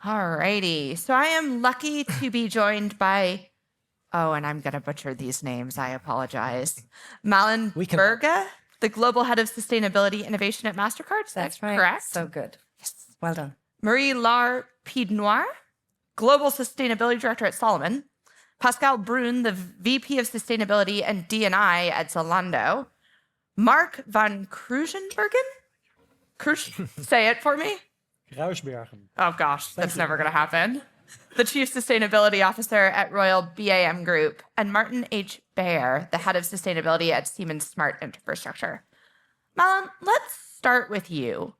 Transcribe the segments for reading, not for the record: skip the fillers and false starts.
Alrighty. So I am lucky to be joined by, oh, and I'm going to butcher these names. I apologize. Malin Berge, the Global Head of Sustainability Innovation at Mastercard. Is That's that right. correct? So good. Yes. Well done. Marie-Laure Piednoir, Global Sustainability Director at Salomon. Pascal Brun, the VP of Sustainability and D&I at Zalando. Mark van Kruisenbergen? Say it for me. Kruisbergen. Oh gosh, that's never going to happen. The Chief Sustainability Officer at Royal BAM Group, and Martin H. Baer, the Head of Sustainability at Siemens Smart Infrastructure. Malin, let's start with you.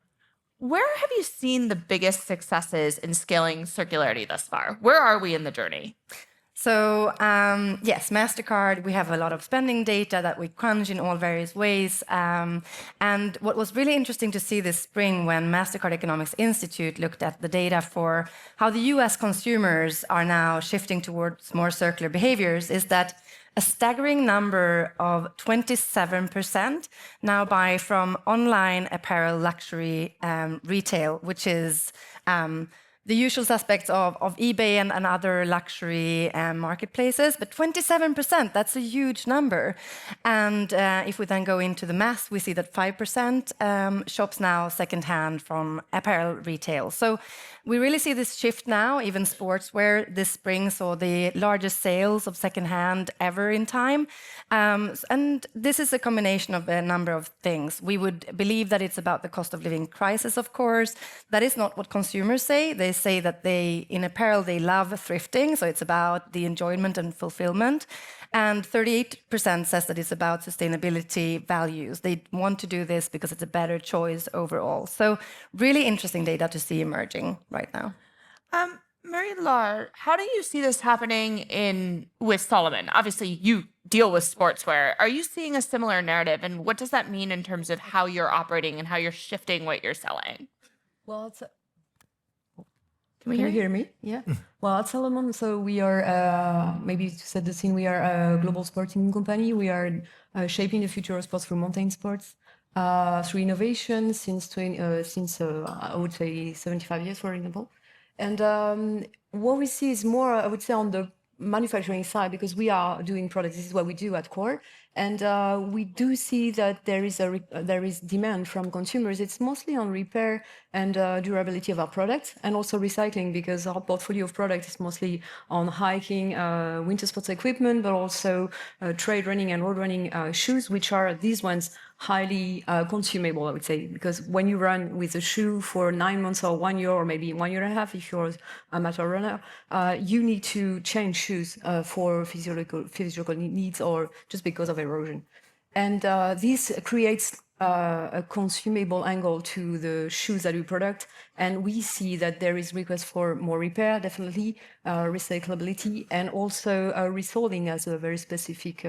Where have you seen the biggest successes in scaling circularity thus far? Where are we in the journey? So yes, Mastercard, we have a lot of spending data that we crunch in all various ways. And what was really interesting to see this spring when Mastercard Economics Institute looked at the data for how the US consumers are now shifting towards more circular behaviors is that a staggering number of 27% now buy from online apparel luxury retail, which is the usual suspects of eBay and other luxury marketplaces, but 27%, that's a huge number. And if we then go into the math, we see that 5% shops now secondhand from apparel retail. So we really see this shift now. Even sportswear this spring saw the largest sales of secondhand ever in time. And this is a combination of a number of things. We would believe that it's about the cost of living crisis, of course. That is not what consumers say. They say that in apparel, they love thrifting. So it's about the enjoyment and fulfillment. And 38% says that it's about sustainability values. They want to do this because it's a better choice overall. So really interesting data to see emerging right now. Marie-Laure, how do you see this happening with Salomon? Obviously, you deal with sportswear. Are you seeing a similar narrative? And what does that mean in terms of how you're operating and how you're shifting what you're selling? Well, Can you hear me? Yeah. Well, at Salomon, so we are, maybe to set the scene, we are a global sporting company. We are shaping the future of sports through mountain sports, through innovation since I would say 75 years, for example. And what we see is more, I would say, on the manufacturing side, because we are doing products. This is what we do at core. And we do see that there is demand from consumers. It's mostly on repair and durability of our products, and also recycling, because our portfolio of products is mostly on hiking, winter sports equipment, but also trail running and road running shoes, which are these ones highly consumable, I would say, because when you run with a shoe for 9 months or 1 year, or maybe 1 year and a half, if you're an amateur runner, you need to change shoes for physiological needs or just because of erosion. And this creates a consumable angle to the shoes that we product. And we see that there is request for more repair, definitely, recyclability, and also resolving as a very specific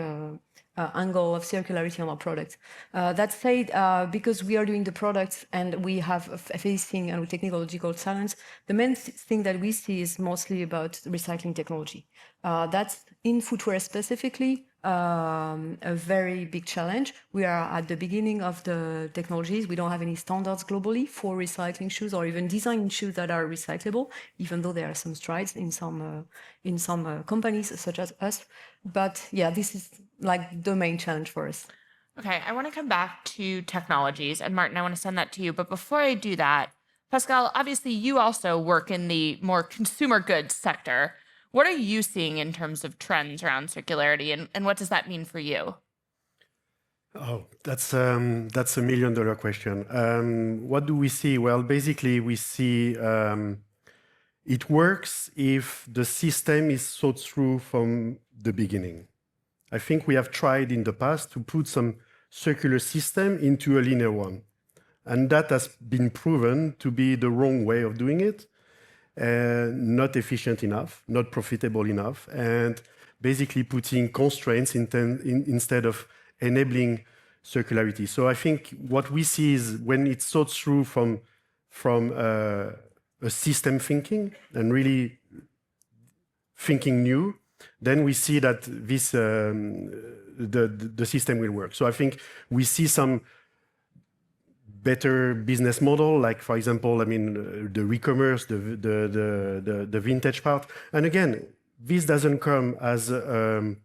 angle of circularity on our product. That said, because we are doing the products and we have facing and technological challenge, the main thing that we see is mostly about recycling technology. That's in footwear specifically, a very big challenge. We are at the beginning of the technologies. We don't have any standards globally for recycling shoes or even designing shoes that are recyclable, even though there are some strides in some companies such as us. But yeah, this is like the main challenge for us. Okay, I want to come back to technologies. And Martin, I want to send that to you. But before I do that, Pascal, obviously you also work in the more consumer goods sector. What are you seeing in terms of trends around circularity, and what does that mean for you? Oh, that's a $1 million question. What do we see? Well, basically, we see it works if the system is thought through from the beginning. I think we have tried in the past to put some circular system into a linear one. And that has been proven to be the wrong way of doing it. Not efficient enough, not profitable enough, and basically putting constraints instead of enabling circularity. So I think what we see is when it's thought through from a system thinking and really thinking new, then we see that this the system will work. So I think we see some better business model, like for example, I mean, the e-commerce, the vintage part. And again, this doesn't come as a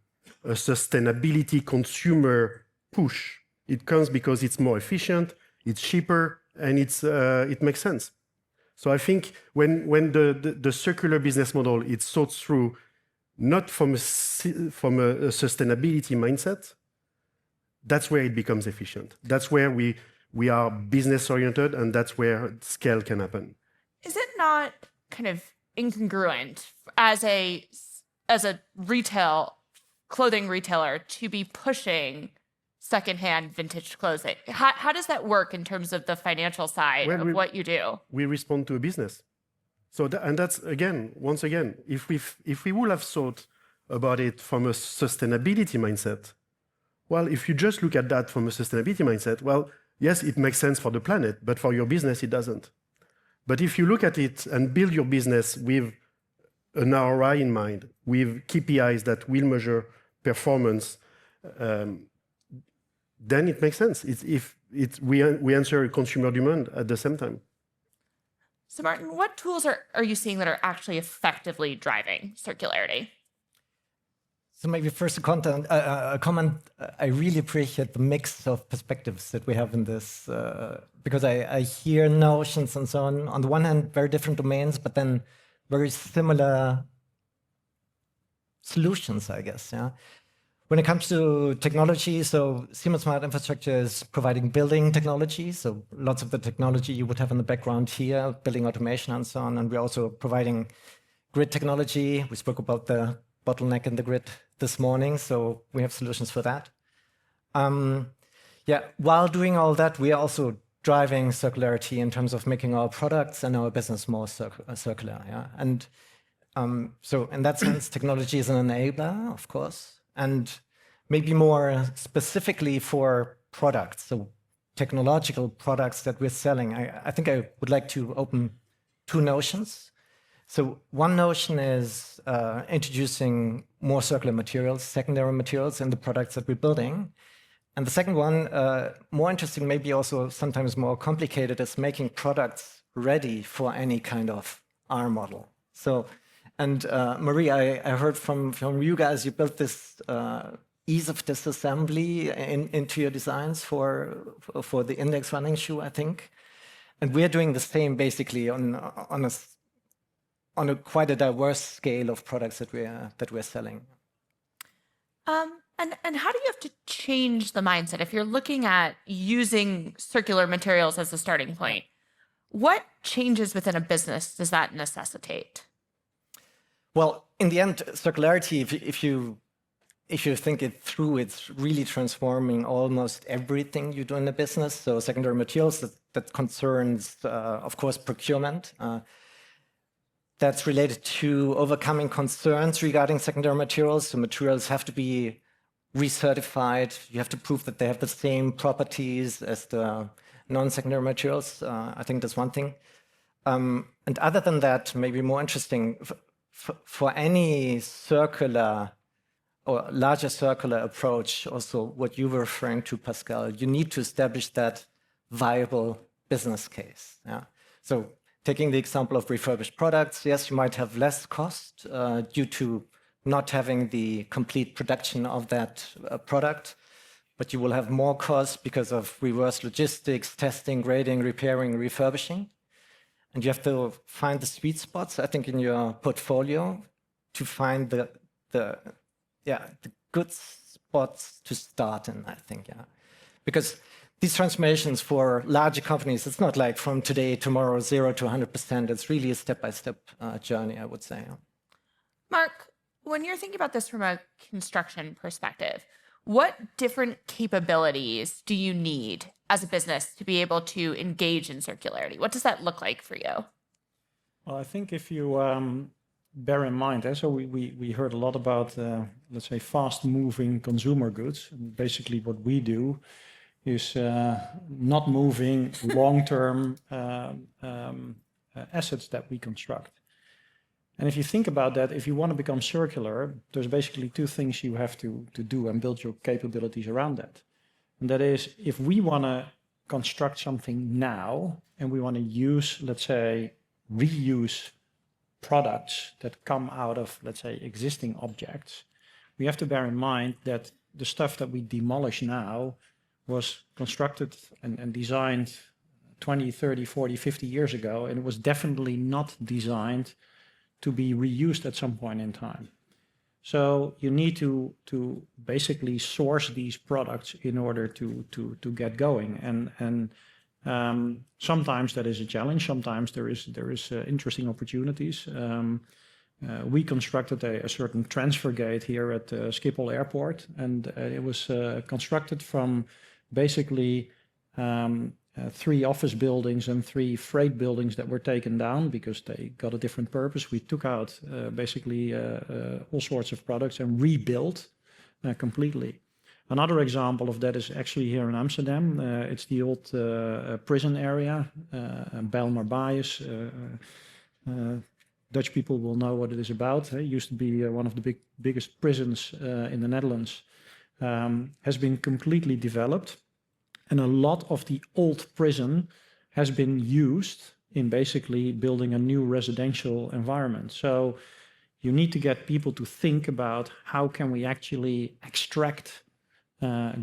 sustainability consumer push. It comes because it's more efficient, it's cheaper, and it makes sense. So I think when the circular business model is thought through, not from a sustainability mindset, that's where it becomes efficient. That's where we are business oriented, and that's where scale can happen. Is it not kind of incongruent as a clothing retailer to be pushing secondhand vintage clothing? How does that work in terms of the financial side of what you do? We respond to a business. So and that's once again, if we would have thought about it from a sustainability mindset, well, if you just look at that from a sustainability mindset, well, yes, it makes sense for the planet, but for your business, it doesn't. But if you look at it and build your business with an ROI in mind, with KPIs that will measure performance, then it makes sense. We answer consumer demand at the same time. So Martin, what tools are you seeing that are actually effectively driving circularity? So maybe first a comment. I really appreciate the mix of perspectives that we have in this, because I hear notions and so on. On the one hand, very different domains, but then very similar solutions, I guess. Yeah. When it comes to technology, so Siemens Smart Infrastructure is providing building technology. So lots of the technology you would have in the background here, building automation and so on. And we're also providing grid technology. We spoke about the bottleneck in the grid this morning, so we have solutions for that. While doing all that, we are also driving circularity in terms of making our products and our business more circular. Yeah? And so in that sense, technology is an enabler, of course. And maybe more specifically for products, so technological products that we're selling, I think I would like to open two notions. So one notion is introducing more circular materials, secondary materials in the products that we're building. And the second one, more interesting, maybe also sometimes more complicated, is making products ready for any kind of R model. So, and Marie, I heard from you guys, you built this ease of disassembly into your designs for the index running shoe, I think. And we're doing the same basically on a quite a diverse scale of products that we're selling. And how do you have to change the mindset if you're looking at using circular materials as a starting point? What changes within a business does that necessitate? Well, in the end, circularity, if you think it through, it's really transforming almost everything you do in a business. So secondary materials, that concerns, of course, procurement. That's related to overcoming concerns regarding secondary materials. So materials have to be recertified. You have to prove that they have the same properties as the non-secondary materials. I think that's one thing. And other than that, maybe more interesting, for any circular or larger circular approach, also what you were referring to, Pascal, you need to establish that viable business case. Yeah? So taking the example of refurbished products, yes, you might have less cost due to not having the complete production of that product, but you will have more cost because of reverse logistics, testing, grading, repairing, refurbishing. And you have to find the sweet spots, I think, in your portfolio to find the good spots to start in, I think, yeah. Because these transformations for larger companies, it's not like from today, tomorrow, 0 to 100%. It's really a step-by-step journey, I would say. Mark, when you're thinking about this from a construction perspective, what different capabilities do you need as a business to be able to engage in circularity? What does that look like for you? Well, I think if you bear in mind, so we heard a lot about, let's say, fast-moving consumer goods. And basically what we do is not moving long-term assets that we construct. And if you think about that, if you want to become circular, there's basically two things you have to do and build your capabilities around that. And that is, if we want to construct something now and we want to use, let's say, reuse products that come out of, let's say, existing objects, we have to bear in mind that the stuff that we demolish now was constructed and designed 20, 30, 40, 50 years ago, and it was definitely not designed to be reused at some point in time. So you need to basically source these products in order to get going. And sometimes that is a challenge. Sometimes there is interesting opportunities. We constructed a certain transfer gate here at Schiphol Airport, and it was constructed from basically 3 office buildings and 3 freight buildings that were taken down because they got a different purpose. We took out basically all sorts of products and rebuilt completely. Another example of that is actually here in Amsterdam. It's the old prison area, Bijlmer-Bijes. Dutch people will know what it is about. It used to be one of the biggest prisons in the Netherlands. Has been completely developed. And a lot of the old prison has been used in basically building a new residential environment. So you need to get people to think about how can we actually extract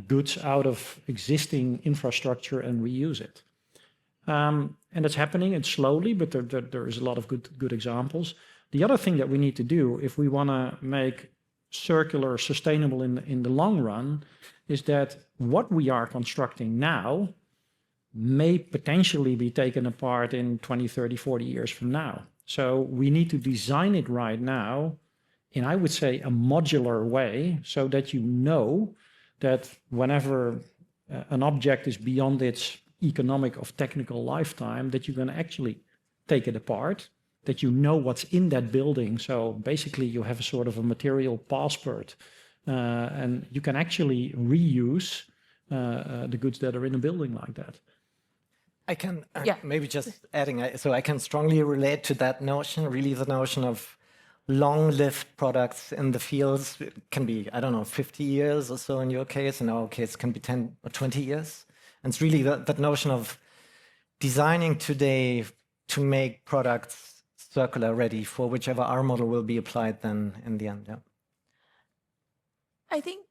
goods out of existing infrastructure and reuse it. And it's happening, it's slowly, but there is a lot of good examples. The other thing that we need to do if we want to make circular sustainable in the long run is that what we are constructing now may potentially be taken apart in 20, 30, 40 years from now. So we need to design it right now in, I would say, a modular way so that you know that whenever an object is beyond its economic or technical lifetime, that you're going to actually take it apart, that you know what's in that building. So basically you have a sort of a material passport and you can actually reuse the goods that are in a building like that. I can maybe just adding, so I can strongly relate to that notion, really the notion of long-lived products in the fields. It can be, I don't know, 50 years or so in your case. In our case, it can be 10 or 20 years. And it's really that notion of designing today to make products circular ready for whichever R model will be applied then in the end. Yeah. I think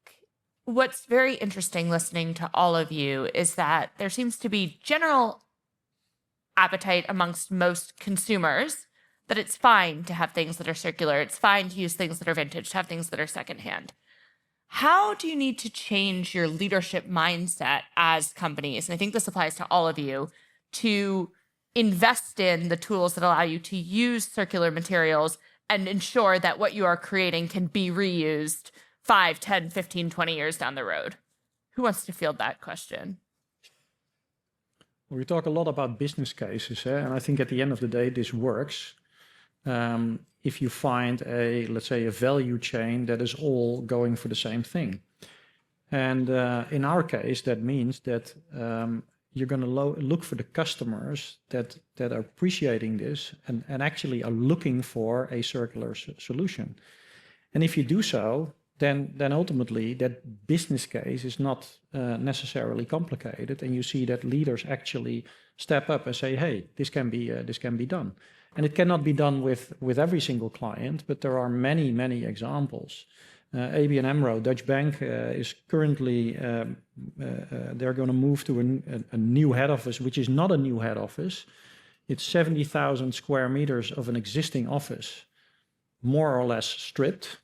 what's very interesting listening to all of you is that there seems to be general appetite amongst most consumers that it's fine to have things that are circular. It's fine to use things that are vintage, to have things that are secondhand. How do you need to change your leadership mindset as companies? And I think this applies to all of you, to invest in the tools that allow you to use circular materials and ensure that what you are creating can be reused 5, 10, 15, 20 years down the road? Who wants to field that question? We talk a lot about business cases, and I think at the end of the day, this works. If you find let's say, a value chain that is all going for the same thing. And in our case, that means that you're going to look for the customers that are appreciating this and actually are looking for a circular solution. And if you do so, then ultimately that business case is not necessarily complicated, and you see that leaders actually step up and say, "Hey, this can be done." And it cannot be done with every single client, but there are many examples. ABN AMRO, Dutch bank, is currently they're going to move to a new head office, which is not a new head office. It's 70,000 square meters of an existing office, more or less stripped.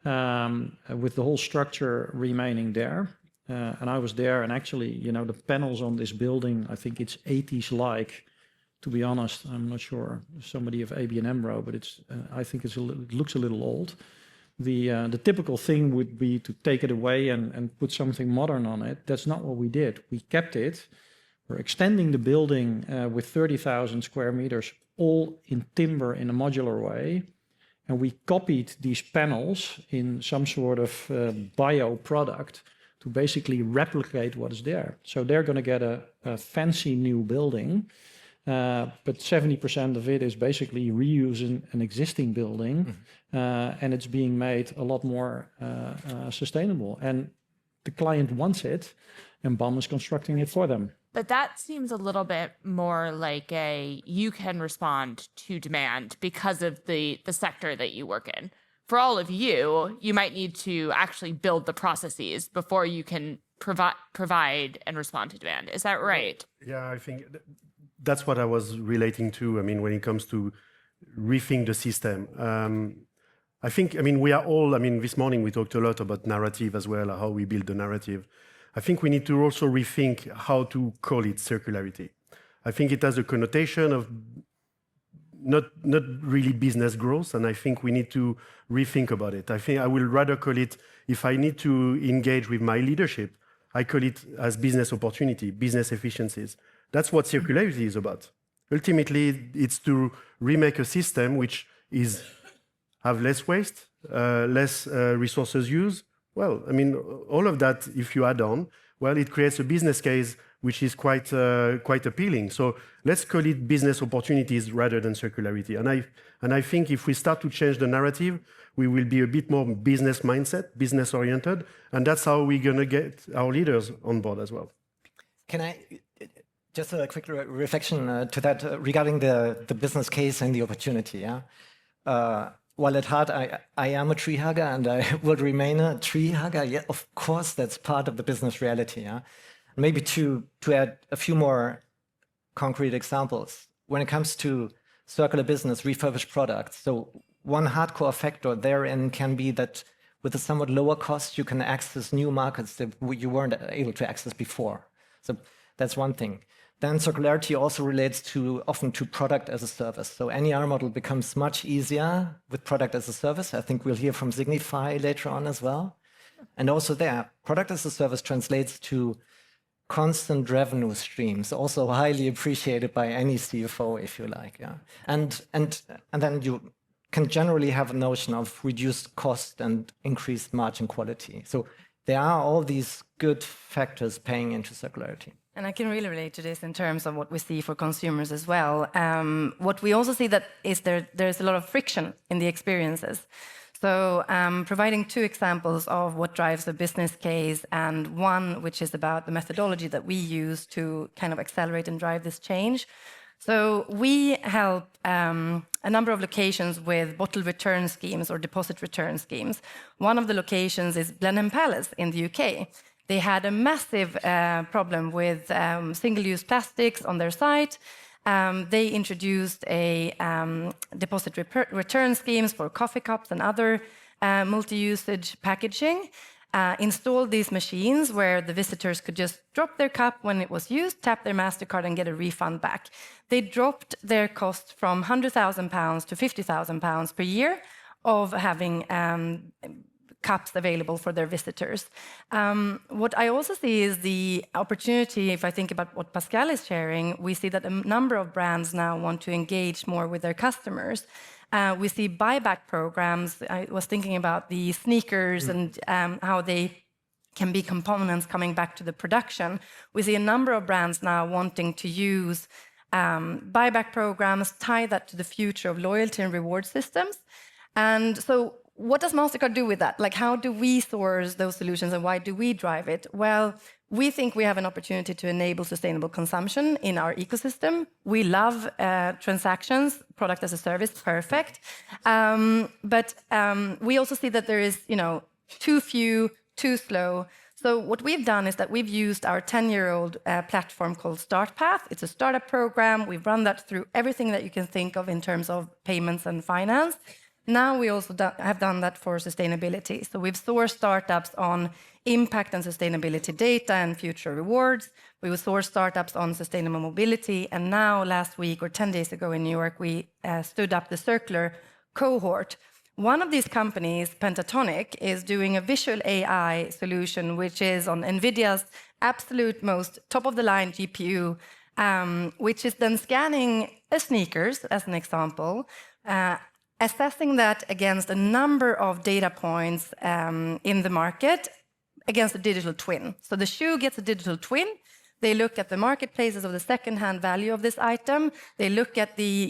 With the whole structure remaining there. And I was there, and actually, the panels on this building, I think it's 80s-like. To be honest, I'm not sure somebody of ABN AMRO, but I think it looks a little old. The typical thing would be to take it away and put something modern on it. That's not what we did. We kept it. We're extending the building with 30,000 square meters, all in timber in a modular way. And we copied these panels in some sort of bio product to basically replicate what is there. So they're going to get a fancy new building, but 70% of it is basically reusing an existing building, and it's being made a lot more sustainable. And the client wants it, and BAM is constructing it for them. But that seems a little bit more like you can respond to demand because of the sector that you work in. For all of you, you might need to actually build the processes before you can provide and respond to demand. Is that right? Yeah, I think that's what I was relating to. I mean, when it comes to rethink the system, we are all, this morning we talked a lot about narrative as well, how we build the narrative. I think we need to also rethink how to call it circularity. I think it has a connotation of not really business growth, and I think we need to rethink about it. I think I will rather call it, if I need to engage with my leadership, I call it as business opportunity, business efficiencies. That's what circularity is about. Ultimately, it's to remake a system which is have less waste, less resources used. Well, all of that, if you add on, well, it creates a business case which is quite appealing. So let's call it business opportunities rather than circularity. And I think if we start to change the narrative, we will be a bit more business mindset, business oriented, and that's how we're going to get our leaders on board as well. Can I just a quick reflection to that regarding the business case and the opportunity? Yeah. While at heart I am a tree hugger and I will remain a tree hugger, yeah, of course that's part of the business reality. Yeah. Maybe to add a few more concrete examples. When it comes to circular business, refurbished products, so one hardcore factor therein can be that with a somewhat lower cost, you can access new markets that you weren't able to access before. So that's one thing. Then circularity also relates often to product as a service. So NER model becomes much easier with product as a service. I think we'll hear from Signify later on as well. And also there, product as a service translates to constant revenue streams, also highly appreciated by any CFO, if you like. Yeah. And then you can generally have a notion of reduced cost and increased margin quality. So there are all these good factors paying into circularity. And I can really relate to this in terms of what we see for consumers as well. What we also see that is there's a lot of friction in the experiences. So providing two examples of what drives the business case and one which is about the methodology that we use to kind of accelerate and drive this change. So we help a number of locations with bottle return schemes or deposit return schemes. One of the locations is Blenheim Palace in the UK. They had a massive problem with single-use plastics on their site. They introduced a deposit return schemes for coffee cups and other multi-usage packaging, installed these machines where the visitors could just drop their cup when it was used, tap their Mastercard and get a refund back. They dropped their cost from £100,000 to £50,000 per year of having cups available for their visitors. What I also see is the opportunity, if I think about what Pascal is sharing, we see that a number of brands now want to engage more with their customers. We see buyback programs. I was thinking about the sneakers and how they can be components coming back to the production. We see a number of brands now wanting to use buyback programs, tie that to the future of loyalty and reward systems. And so what does Mastercard do with that? Like, how do we source those solutions and why do we drive it? Well, we think we have an opportunity to enable sustainable consumption in our ecosystem. We love transactions, product as a service, perfect. But we also see that there is, too few, too slow. So what we've done is that we've used our 10-year-old platform called StartPath. It's a startup program. We've run that through everything that you can think of in terms of payments and finance. Now we also have done that for sustainability. So we've sourced startups on impact and sustainability data and future rewards. We will source startups on sustainable mobility. And now last week or 10 days ago in New York, we stood up the circular cohort. One of these companies, Pentatonic, is doing a visual AI solution, which is on NVIDIA's absolute most top-of-the-line GPU, which is then scanning a sneakers, as an example, assessing that against a number of data points in the market against a digital twin. So the shoe gets a digital twin. They look at the marketplaces of the second-hand value of this item. They look at the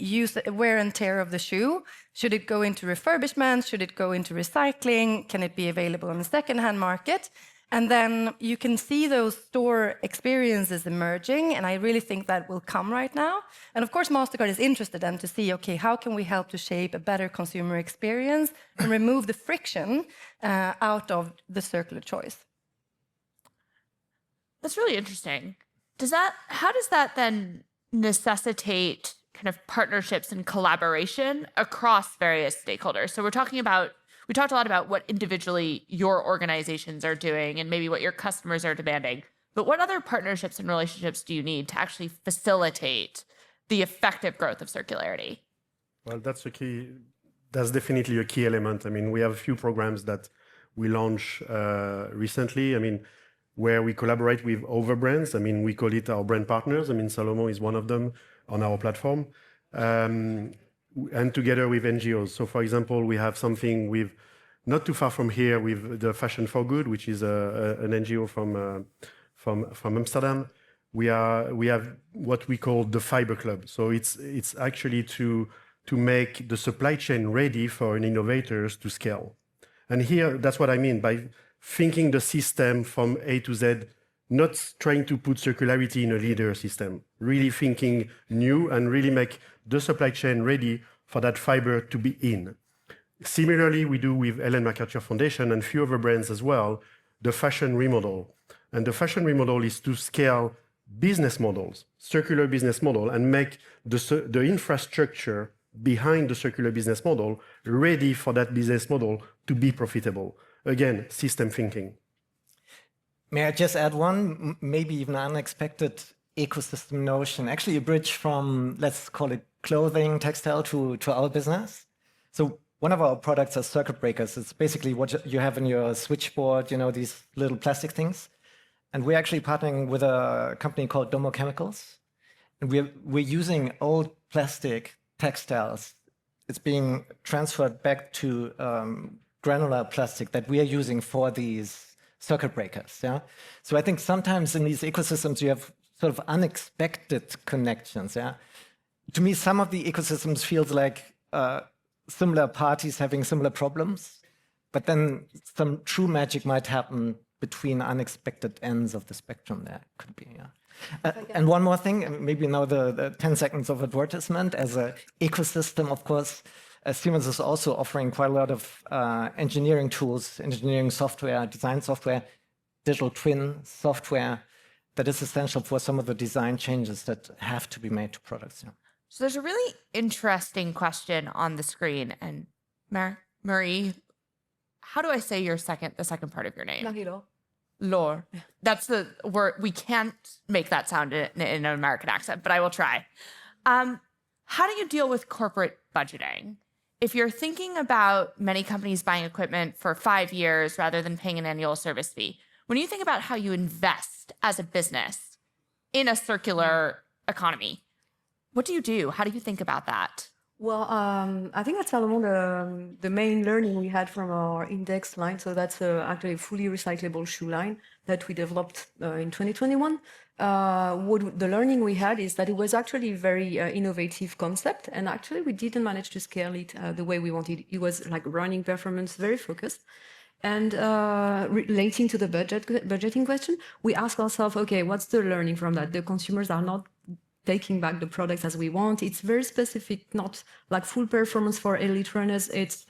wear and tear of the shoe. Should it go into refurbishment? Should it go into recycling? Can it be available on the second-hand market? And then you can see those store experiences emerging, and I really think that will come right now. And of course, Mastercard is interested in to see, okay, how can we help to shape a better consumer experience and remove the friction out of the circular choice? That's really interesting. How does that then necessitate kind of partnerships and collaboration across various stakeholders? So we talked a lot about what individually your organizations are doing and maybe what your customers are demanding. But what other partnerships and relationships do you need to actually facilitate the effective growth of circularity? Well, that's definitely a key element. I mean, we have a few programs that we launched recently. I mean, where we collaborate with other brands. I mean, we call it our brand partners. I mean, Salomon is one of them on our platform. And together with NGOs. So for example, we have something with, not too far from here, with the Fashion for Good, which is an NGO from Amsterdam. We have what we call the Fiber Club. So it's actually to make the supply chain ready for innovators to scale. And here, that's what I mean by thinking the system from A to Z, not trying to put circularity in a leader system, really thinking new and really make the supply chain ready for that fiber to be in. Similarly, we do with Ellen MacArthur Foundation and few other brands as well, the fashion remodel. And the fashion remodel is to scale business models, circular business model, and make the infrastructure behind the circular business model ready for that business model to be profitable. Again, system thinking. May I just add one, maybe even unexpected ecosystem notion, actually a bridge from, let's call it clothing, textile to our business. So one of our products are circuit breakers. It's basically what you have in your switchboard, you know, these little plastic things. And we're actually partnering with a company called Domo Chemicals. And we're using old plastic textiles. It's being transferred back to granular plastic that we are using for these circuit breakers. Yeah. So I think sometimes in these ecosystems you have sort of unexpected connections. Yeah. To me, some of the ecosystems feels like similar parties having similar problems, but then some true magic might happen between unexpected ends of the spectrum. There could be. Yeah. And one more thing, maybe now the 10 seconds of advertisement as an ecosystem, of course. Siemens is also offering quite a lot of engineering tools, engineering software, design software, digital twin software that is essential for some of the design changes that have to be made to products. Yeah. So there's a really interesting question on the screen. And Marie, how do I say the second part of your name? Marie-Laure. Laure. That's the word. We can't make that sound in an American accent, but I will try. How do you deal with corporate budgeting? If you're thinking about many companies buying equipment for 5 years rather than paying an annual service fee, when you think about how you invest as a business in a circular economy, what do you do? How do you think about that? Well, I think at Salomon, the main learning we had from our index line, so that's actually a fully recyclable shoe line that we developed in 2021. What the learning we had is that it was actually a very innovative concept, and actually we didn't manage to scale it the way we wanted. It was like running performance, very focused. And relating to the budgeting question, we ask ourselves, okay, what's the learning from that? The consumers are not taking back the products as we want. It's very specific, not like full performance for elite runners. It's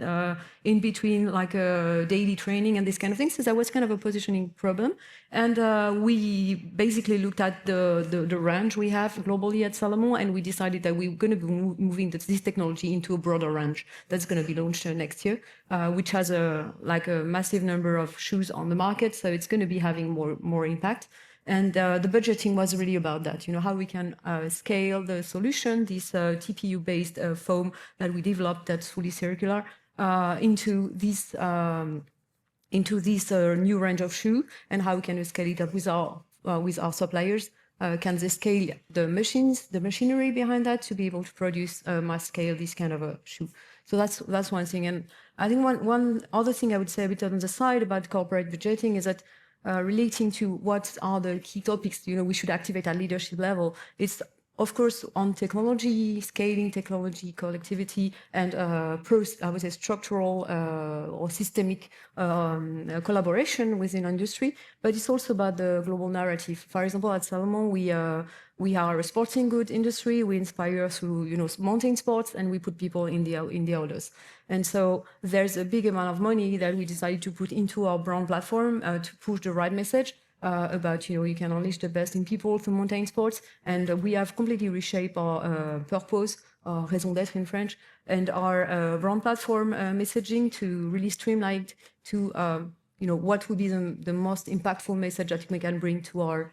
in between like daily training and this kind of thing. So that was kind of a positioning problem. And we basically looked at the range we have globally at Salomon, and we decided that we were going to be moving this technology into a broader range that's going to be launched next year, which has a massive number of shoes on the market. So it's going to be having more impact. And the budgeting was really about that, you know, how we can scale the solution, this TPU-based foam that we developed that's fully circular, into this new range of shoe, and how we can scale it up with our suppliers. Can they scale the machines, the machinery behind that to be able to produce mass scale this kind of a shoe? So that's one thing. And I think one other thing I would say a bit on the side about corporate budgeting is that relating to what are the key topics, you know, we should activate at leadership level. It's Of course, on technology, scaling technology, collectivity, and I would say structural or systemic collaboration within industry. But it's also about the global narrative. For example, at Salomon, we are a sporting good industry. We inspire through mountain sports, and we put people in the outdoors. And so there's a big amount of money that we decided to put into our brand platform to push the right message. About you can unleash the best in people through mountain sports, and we have completely reshaped our purpose, our raison d'être in French, and our brand platform messaging to really streamline to what would be the most impactful message that we can bring to our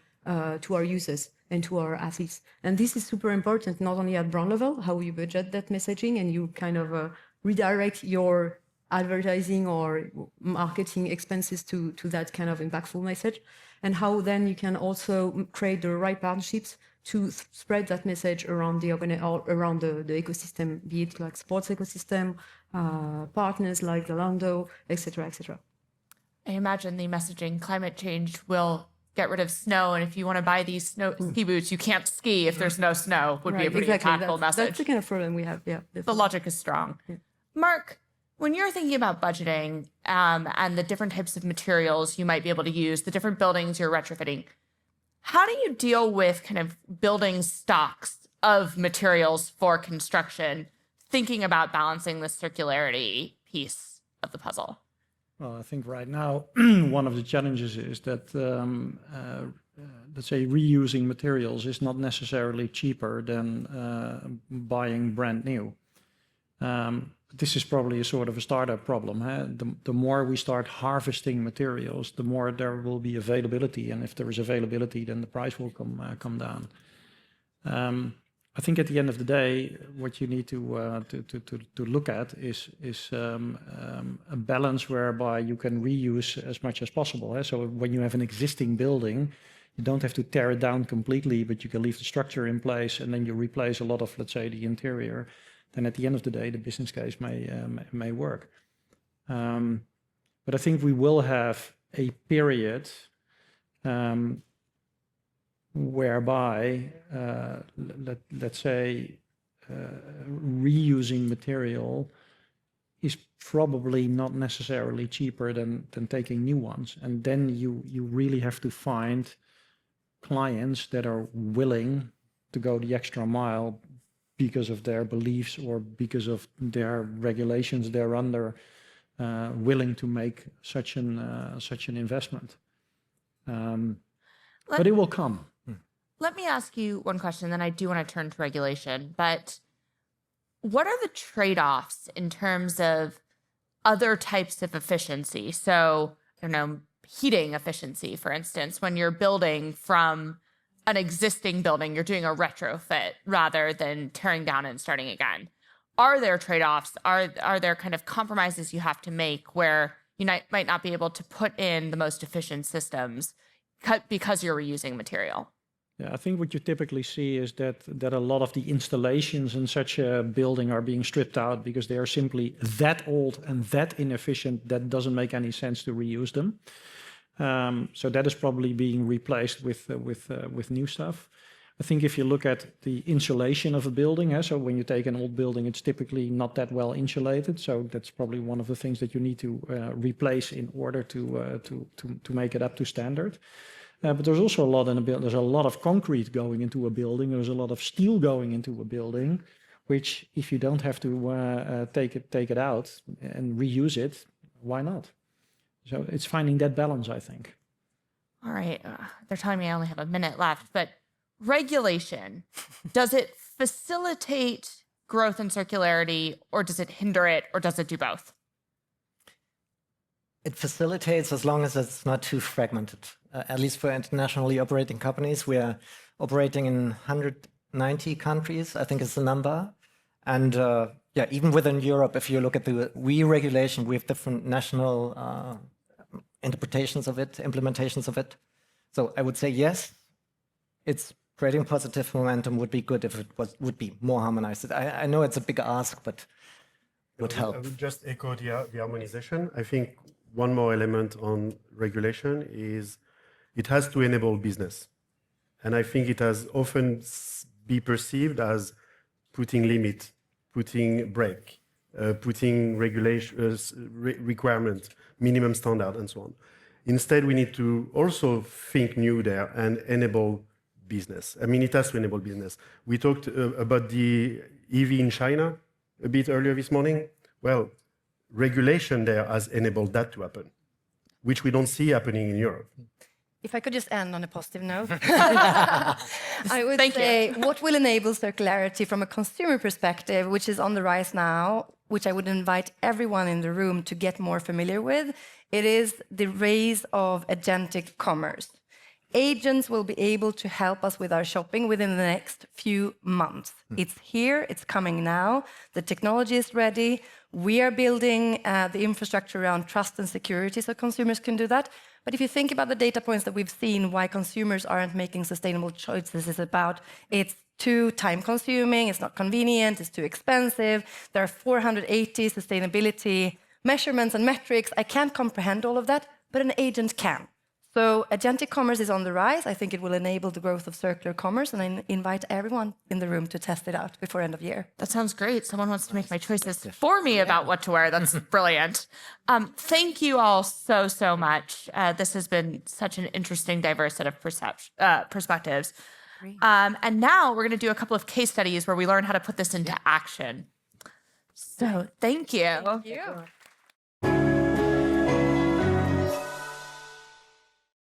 users and to our athletes. And this is super important, not only at brand level, how you budget that messaging and you kind of redirect your advertising or marketing expenses to that kind of impactful message, and how then you can also create the right partnerships to spread that message around the ecosystem, be it like sports ecosystem, partners like Zalando, etc., etc. I imagine the messaging climate change will get rid of snow, and if you want to buy these ski boots, you can't ski if there's no snow, would be a pretty impactful message. That's the kind of problem we have, yeah. Definitely. The logic is strong. Yeah. Mark, when you're thinking about budgeting and the different types of materials you might be able to use, the different buildings you're retrofitting, how do you deal with kind of building stocks of materials for construction, thinking about balancing the circularity piece of the puzzle? Well, I think right now, one of the challenges is that, let's say, reusing materials is not necessarily cheaper than buying brand new. This is probably a sort of a startup problem. The more we start harvesting materials, the more there will be availability, and if there is availability, then the price will come down. I think at the end of the day, what you need to look at is a balance whereby you can reuse as much as possible. So when you have an existing building, you don't have to tear it down completely, but you can leave the structure in place, and then you replace a lot of, let's say, the interior. Then at the end of the day, the business case may work. But I think we will have a period whereby, let's say, reusing material is probably not necessarily cheaper than taking new ones. And then you really have to find clients that are willing to go the extra mile because of their beliefs or because of their regulations they're under, willing to make such an investment. But it will come. Let me ask you one question, then I do want to turn to regulation. But what are the trade-offs in terms of other types of efficiency? So, I don't know, heating efficiency, for instance, when you're building from an existing building, you're doing a retrofit rather than tearing down and starting again. Are there trade-offs? Are there kind of compromises you have to make where you might not be able to put in the most efficient systems because you're reusing material? Yeah, I think what you typically see is that a lot of the installations in such a building are being stripped out because they are simply that old and that inefficient that doesn't make any sense to reuse them. So that is probably being replaced with new stuff. I think if you look at the insulation of a building, so when you take an old building, it's typically not that well insulated. So that's probably one of the things that you need to replace in order to make it up to standard. But there's also a lot in a building. There's a lot of concrete going into a building. There's a lot of steel going into a building, which if you don't have to take it out and reuse it, why not? So it's finding that balance, I think. All right. They're telling me I only have a minute left, but regulation, does it facilitate growth and circularity, or does it hinder it, or does it do both? It facilitates as long as it's not too fragmented. At least for internationally operating companies, we are operating in 190 countries, I think is the number. And yeah, even within Europe, if you look at the re-regulation, we have different national interpretations of it, implementations of it. So I would say yes, it's creating positive momentum. Would be good if it would be more harmonized. I know it's a big ask, but would help. I would just echo the harmonization. I think one more element on regulation is it has to enable business. And I think it has often be perceived as putting limit, putting brake, putting requirement, minimum standard, and so on. Instead, we need to also think new there and enable business. I mean, it has to enable business. We talked about the EV in China a bit earlier this morning. Well, regulation there has enabled that to happen, which we don't see happening in Europe. If I could just end on a positive note, I would say what will enable circularity from a consumer perspective, which is on the rise now, which I would invite everyone in the room to get more familiar with, it is the rise of agentic commerce. Agents will be able to help us with our shopping within the next few months. It's here, it's coming now, the technology is ready, we are building the infrastructure around trust and security so consumers can do that. But if you think about the data points that we've seen, why consumers aren't making sustainable choices is about it's too time consuming, it's not convenient, it's too expensive. There are 480 sustainability measurements and metrics. I can't comprehend all of that, but an agent can. So agentic commerce is on the rise. I think it will enable the growth of circular commerce, and I invite everyone in the room to test it out before end of year. That sounds great. Someone wants to make my choices for me about what to wear. That's brilliant. Thank you all so much. This has been such an interesting, diverse set of perspectives. And now we're going to do a couple of case studies where we learn how to put this into action. So thank you. Thank you.